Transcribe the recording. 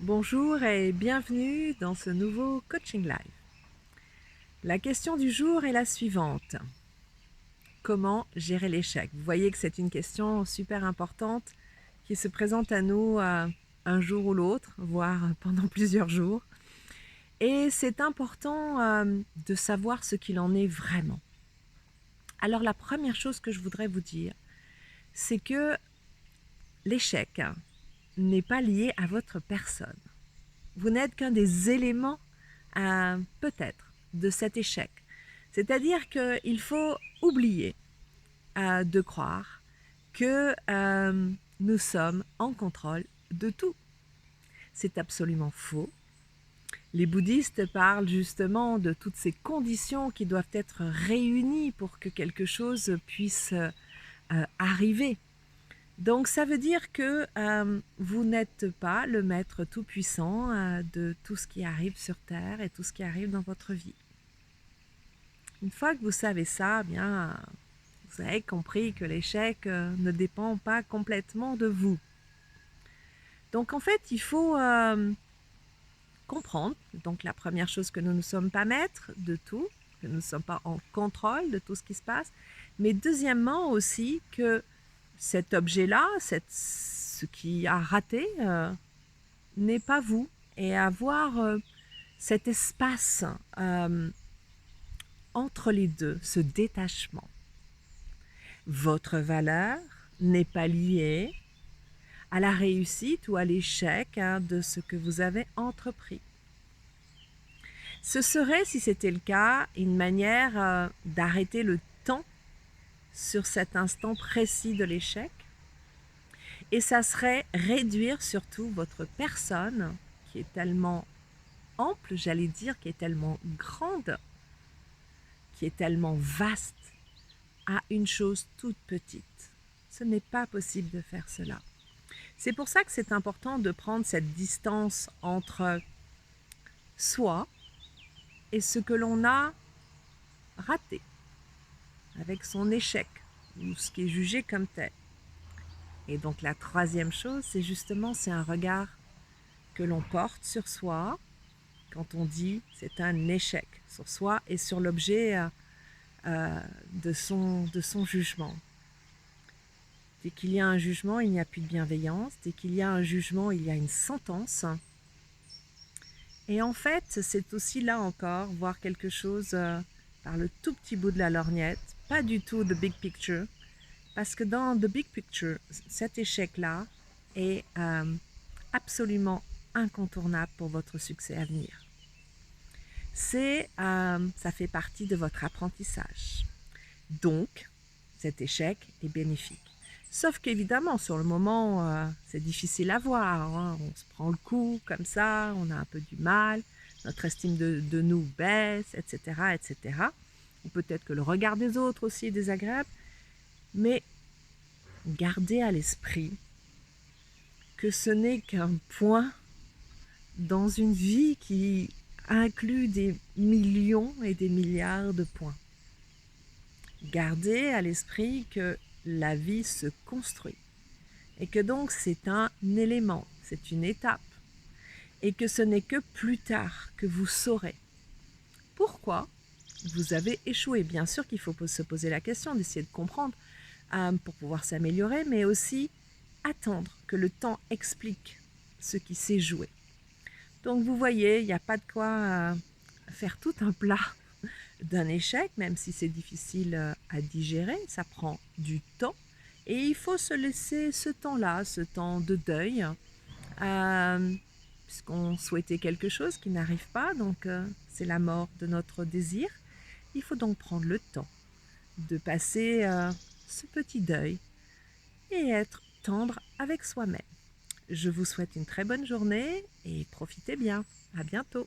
Bonjour et bienvenue dans ce nouveau coaching live. La question du jour est la suivante. Comment gérer l'échec? Vous voyez que c'est une question super importante qui se présente à nous un jour ou l'autre, voire pendant plusieurs jours. Et c'est important de savoir ce qu'il en est vraiment. Alors la première chose que je voudrais vous dire, c'est que l'échec n'est pas lié à votre personne. Vous n'êtes qu'un des éléments, peut-être, de cet échec. C'est-à-dire qu'il faut oublier de croire que nous sommes en contrôle de tout. C'est absolument faux. Les bouddhistes parlent justement de toutes ces conditions qui doivent être réunies pour que quelque chose puisse arriver. Donc ça veut dire que vous n'êtes pas le maître tout-puissant de tout ce qui arrive sur Terre et tout ce qui arrive dans votre vie. Une fois que vous savez ça, bien, vous avez compris que l'échec ne dépend pas complètement de vous. Donc en fait, il faut comprendre, donc la première chose, que nous ne sommes pas maîtres de tout, que nous ne sommes pas en contrôle de tout ce qui se passe, mais deuxièmement aussi que cet objet-là, ce qui a raté, n'est pas vous. Et avoir cet espace entre les deux, ce détachement. Votre valeur n'est pas liée à la réussite ou à l'échec de ce que vous avez entrepris. Ce serait, si c'était le cas, une manière d'arrêter le temps sur cet instant précis de l'échec. Et ça serait réduire surtout votre personne, qui est tellement ample, j'allais dire, qui est tellement grande, qui est tellement vaste, à une chose toute petite. Ce n'est pas possible de faire cela. C'est pour ça que c'est important de prendre cette distance entre soi et ce que l'on a raté, avec son échec, ou ce qui est jugé comme tel. Et donc la troisième chose, c'est un regard que l'on porte sur soi quand on dit c'est un échec sur soi et sur l'objet de son jugement. Dès qu'il y a un jugement, il n'y a plus de bienveillance. Dès qu'il y a un jugement, il y a une sentence. Et en fait, c'est aussi là encore voir quelque chose par le tout petit bout de la lorgnette, pas du tout the big picture, parce que dans the big picture, cet échec-là est absolument incontournable pour votre succès à venir. Ça fait partie de votre apprentissage. Donc, cet échec est bénéfique. Sauf qu'évidemment, sur le moment, c'est difficile à voir. On se prend le coup comme ça, on a un peu du mal, notre estime de nous baisse, etc., etc. Ou peut-être que le regard des autres aussi est désagréable. Mais gardez à l'esprit que ce n'est qu'un point dans une vie qui inclut des millions et des milliards de points. Gardez à l'esprit que la vie se construit et que donc c'est un élément, c'est une étape et que ce n'est que plus tard que vous saurez pourquoi vous avez échoué. Bien sûr qu'il faut se poser la question, d'essayer de comprendre pour pouvoir s'améliorer, mais aussi attendre que le temps explique ce qui s'est joué. Donc vous voyez, il n'y a pas de quoi faire tout un plat d'un échec, même si c'est difficile à digérer, ça prend du temps. Et il faut se laisser ce temps-là, ce temps de deuil, puisqu'on souhaitait quelque chose qui n'arrive pas, donc c'est la mort de notre désir. Il faut donc prendre le temps de passer ce petit deuil et être tendre avec soi-même. Je vous souhaite une très bonne journée et profitez bien. À bientôt.